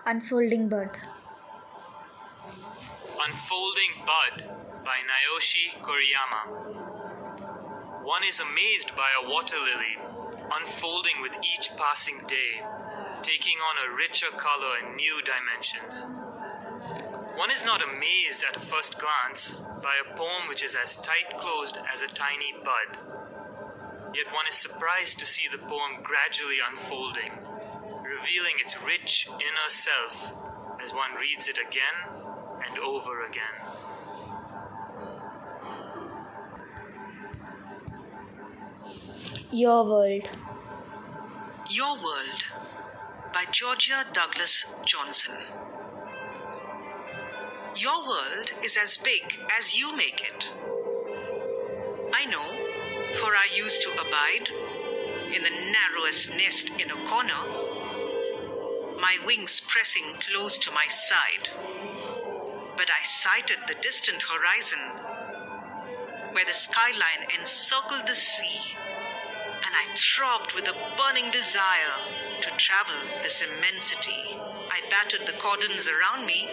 Unfolding Bud. Unfolding Bud by Naoshi Koriyama. One is amazed by a water lily, unfolding with each passing day, taking on a richer color and new dimensions. One is not amazed at a first glance by a poem which is as tight-closed as a tiny bud. Yet one is surprised to see the poem gradually unfolding, revealing its rich inner self as one reads it again and over again. Your World. Your World by Georgia Douglas Johnson. Your world is as big as you make it. I know, for I used to abide in the narrowest nest in a corner, my wings pressing close to my side. But I sighted the distant horizon, where the skyline encircled the sea, and I throbbed with a burning desire to travel this immensity. I battered the cordons around me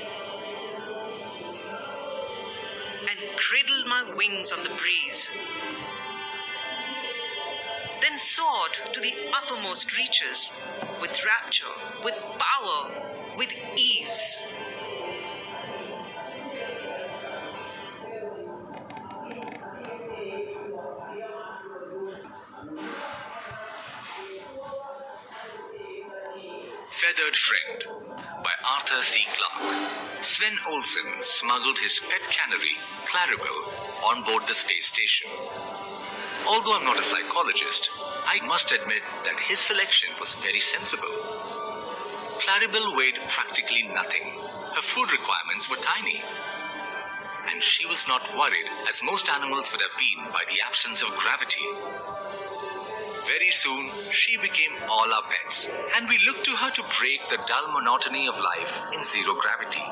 and cradled my wings on the breeze, then soared to the uppermost reaches with rapture, with power, with ease. Feathered Friend by Arthur C. Clarke. Sven Olsen smuggled his pet canary, Claribel, on board the space station. Although I'm not a psychologist, I must admit that his selection was very sensible. Claribel weighed practically nothing. Her food requirements were tiny. And she was not worried, as most animals would have been, by the absence of gravity. Very soon, she became all our pets, and we looked to her to break the dull monotony of life in zero gravity.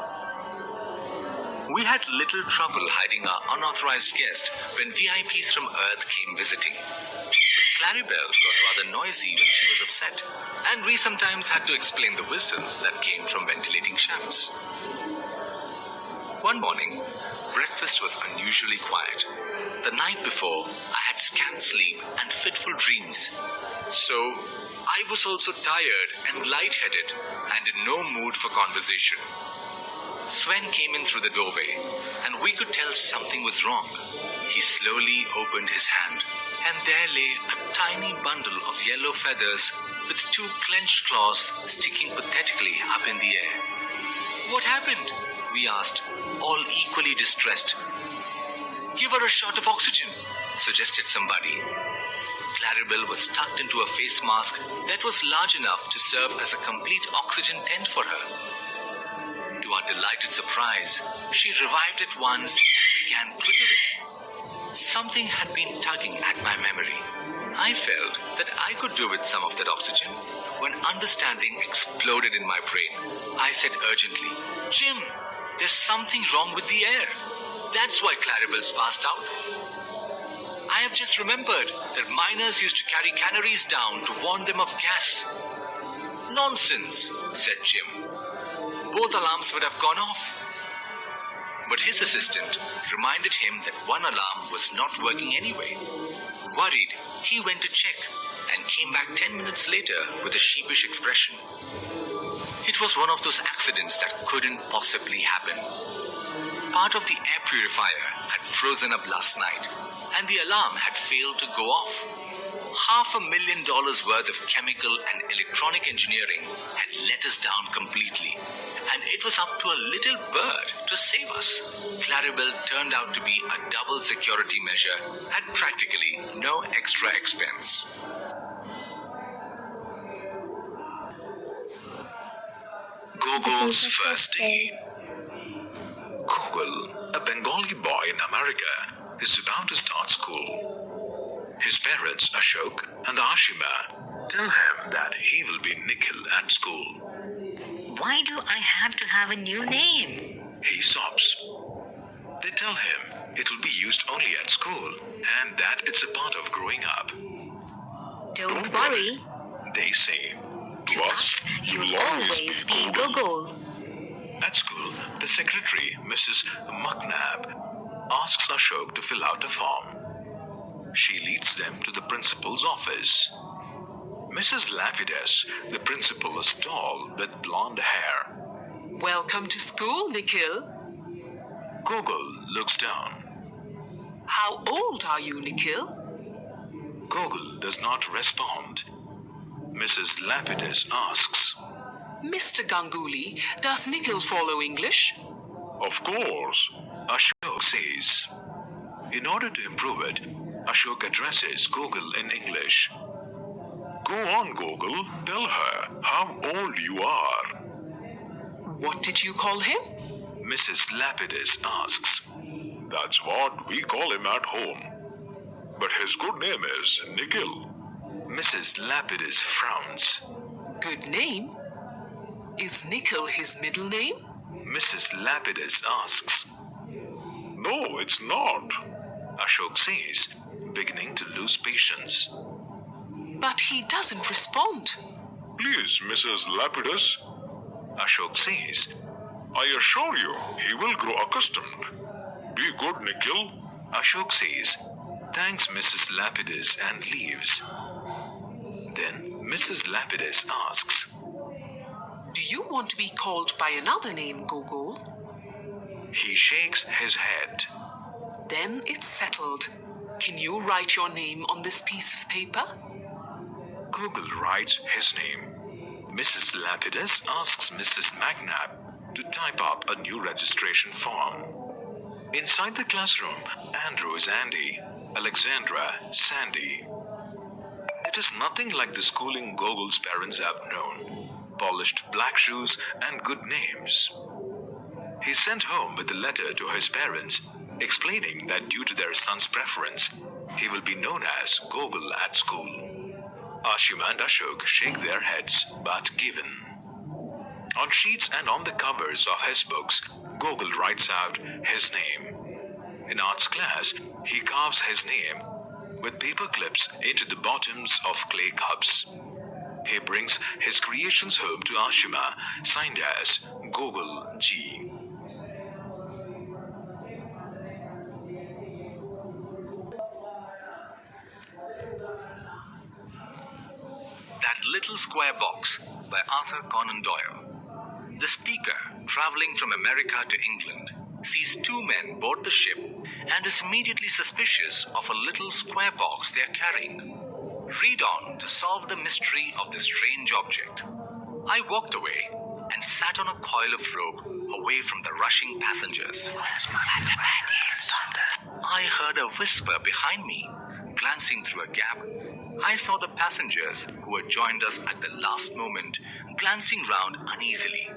We had little trouble hiding our unauthorized guest when VIPs from Earth came visiting. But Claribel got rather noisy when she was upset, and we sometimes had to explain the whistles that came from ventilating shafts. One morning, breakfast was unusually quiet. The night before, I had scant sleep and fitful dreams. So, I was also tired and lightheaded and in no mood for conversation. Sven came in through the doorway, and we could tell something was wrong. He slowly opened his hand, and there lay a tiny bundle of yellow feathers with two clenched claws sticking pathetically up in the air. "What happened?" we asked, all equally distressed. "Give her a shot of oxygen," suggested somebody. Claribel was tucked into a face mask that was large enough to serve as a complete oxygen tent for her. To our delighted surprise, she revived at once and began twittering. Something had been tugging at my memory. I felt that I could do with some of that oxygen when understanding exploded in my brain. I said urgently, "Jim, there's something wrong with the air. That's why Claribel's passed out." "I have just remembered that miners used to carry canaries down to warn them of gas." "Nonsense," said Jim. "Both alarms would have gone off." But his assistant reminded him that one alarm was not working anyway. Worried, he went to check and came back 10 minutes later with a sheepish expression. It was one of those accidents that couldn't possibly happen. Part of the air purifier had frozen up last night, and the alarm had failed to go off. $500,000 worth of chemical and electronic engineering had let us down completely, and it was up to a little bird to save us. Claribel turned out to be a double security measure at practically no extra expense. Gogol's first day. Gogol, a Bengali boy in America, is about to start school. His parents, Ashok and Ashima, tell him that he will be Nikhil at school. "Why do I have to have a new name?" He sobs. They tell him it will be used only at school and that it's a part of growing up. "Don't worry." They say, To us, you'll always be Gogol. At school, the secretary, Mrs. McNabb, asks Ashok to fill out a form. She leads them to the principal's office. Mrs. Lapidus, the principal, is tall with blonde hair. Welcome to school, Nikhil. Gogol looks down. How old are you, Nikhil? Gogol does not respond. Mrs. Lapidus asks, Mr. Ganguly, does Nikhil follow English? Of course, Ashok says. In order to improve it, Ashok addresses Gogol in English. Go on, Gogol. Tell her how old you are. What did you call him? Mrs. Lapidus asks. That's what we call him at home. But his good name is Nikhil. Mrs. Lapidus frowns. Good name? Is Nikhil his middle name? Mrs. Lapidus asks. No, it's not, Ashok says, beginning to lose patience. But he doesn't respond. Please, Mrs. Lapidus, Ashok says. I assure you, he will grow accustomed. Be good, Nikhil, Ashok says. Thanks, Mrs. Lapidus, and leaves. Then Mrs. Lapidus asks, Do you want to be called by another name, Gogol? He shakes his head. Then it's settled. Can you write your name on this piece of paper? Gogol writes his name. Mrs. Lapidus asks Mrs. McNabb to type up a new registration form. Inside the classroom, Andrew is Andy, Alexandra, Sandy. It is nothing like the schooling Gogol's parents have known. Polished black shoes and good names. He sent home with a letter to his parents explaining that due to their son's preference, he will be known as Gogol at school. Ashima and Ashok shake their heads, but given. On sheets and on the covers of his books, Gogol writes out his name. In arts class, he carves his name with paper clips into the bottoms of clay cups. He brings his creations home to Ashima, signed as Gogol G. That Little Square Box by Arthur Conan Doyle. The speaker, traveling from America to England, sees two men board the ship and is immediately suspicious of a little square box they are carrying. Read on to solve the mystery of this strange object. I walked away and sat on a coil of rope away from the rushing passengers. I heard a whisper behind me. Glancing through a gap, I saw the passengers who had joined us at the last moment glancing round uneasily.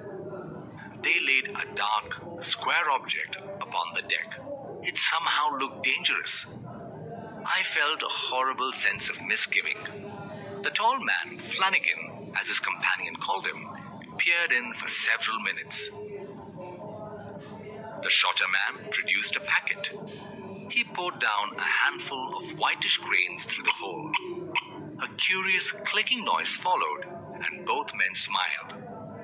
They laid a dark, square object upon the deck. It somehow looked dangerous. I felt a horrible sense of misgiving. The tall man, Flanagan, as his companion called him, peered in for several minutes. The shorter man produced a packet. He poured down a handful of whitish grains through the hole. A curious clicking noise followed, and both men smiled.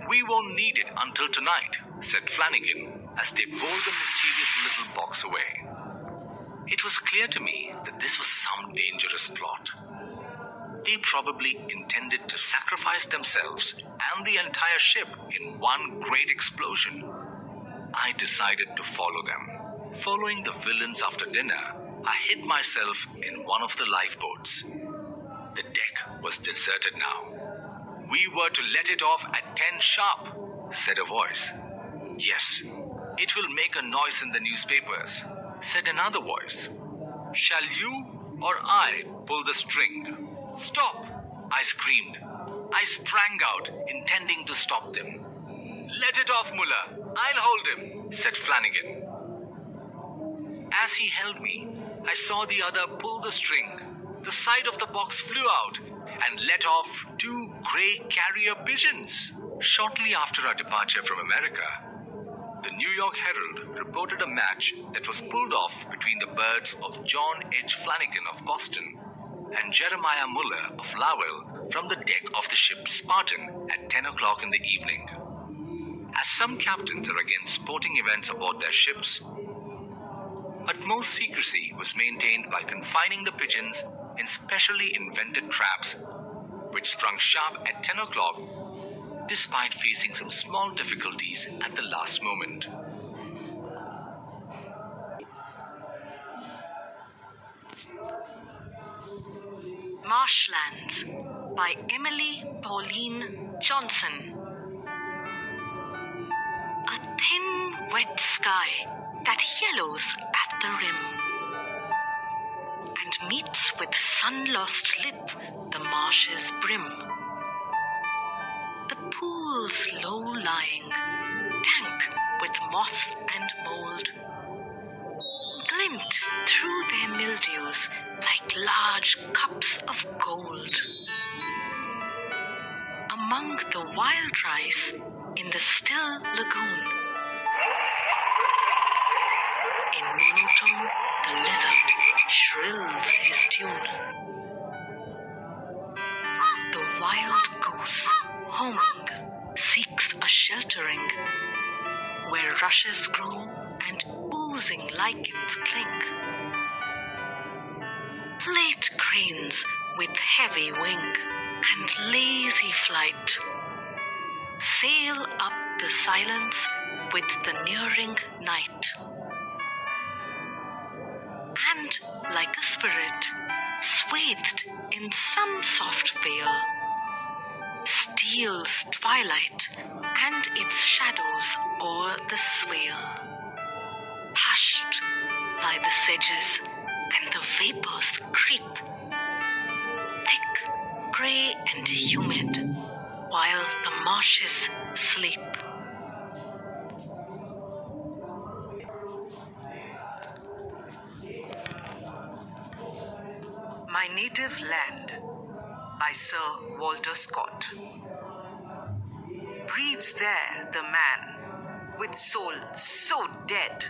We won't need it until tonight, said Flanagan, as they bore the mysterious little box away. It was clear to me that this was some dangerous plot. They probably intended to sacrifice themselves and the entire ship in one great explosion. I decided to follow them. Following the villains after dinner, I hid myself in one of the lifeboats. The deck was deserted now. We were to let it off at 10 sharp, said a voice. Yes, it will make a noise in the newspapers, said another voice. Shall you or I pull the string? Stop, I screamed. I sprang out, intending to stop them. Let it off, Mullah. I'll hold him, said Flanagan. As he held me, I saw the other pull the string. The side of the box flew out and let off two grey carrier pigeons. Shortly after our departure from America, the New York Herald reported a match that was pulled off between the birds of John H. Flanagan of Boston and Jeremiah Muller of Lowell from the deck of the ship Spartan at 10 o'clock in the evening. As some captains are against sporting events aboard their ships, utmost secrecy was maintained by confining the pigeons in specially invented traps, which sprung sharp at 10 o'clock despite facing some small difficulties at the last moment. Marshlands by Emily Pauline Johnson. A thin, wet sky that yellows at the rim and meets with sun-lost lip the marsh's brim. The pools low-lying, dank with moss and mold, glint through their mildews like large cups of gold. Among the wild rice in the still lagoon, in monotone the lizard shrills his tune. The wild goose, homing, seeks a sheltering where rushes grow and oozing lichens clink. Late cranes with heavy wing and lazy flight sail up the silence with the nearing night. And like a spirit, swathed in some soft veil, steals twilight and its shadows o'er the swale. Hushed lie the sedges and the vapors creep, thick, grey and humid, while the marshes sleep. My Native Land by Sir Walter Scott. Breathes there the man with soul so dead,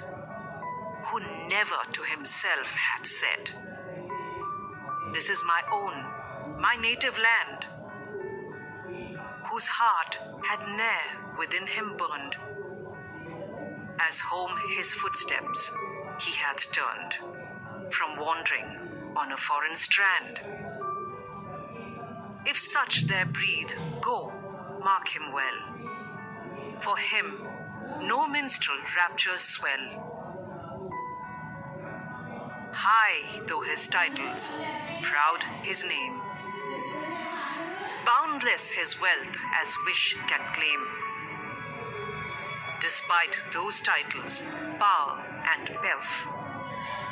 who never to himself had said, "This is my own, my native land," whose heart had ne'er within him burned, as home his footsteps he hath turned, from wandering on a foreign strand. If such there breathe, go, mark him well. For him no minstrel raptures swell. High though his titles, proud his name, boundless his wealth as wish can claim. Despite those titles, power and pelf,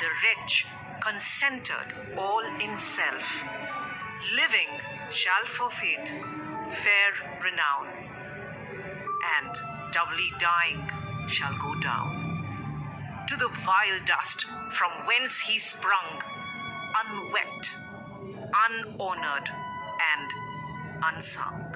the wretch concentered all in self, living shall forfeit fair renown, and doubly dying shall go down to the vile dust from whence he sprung, unwept, unhonored, and unsung.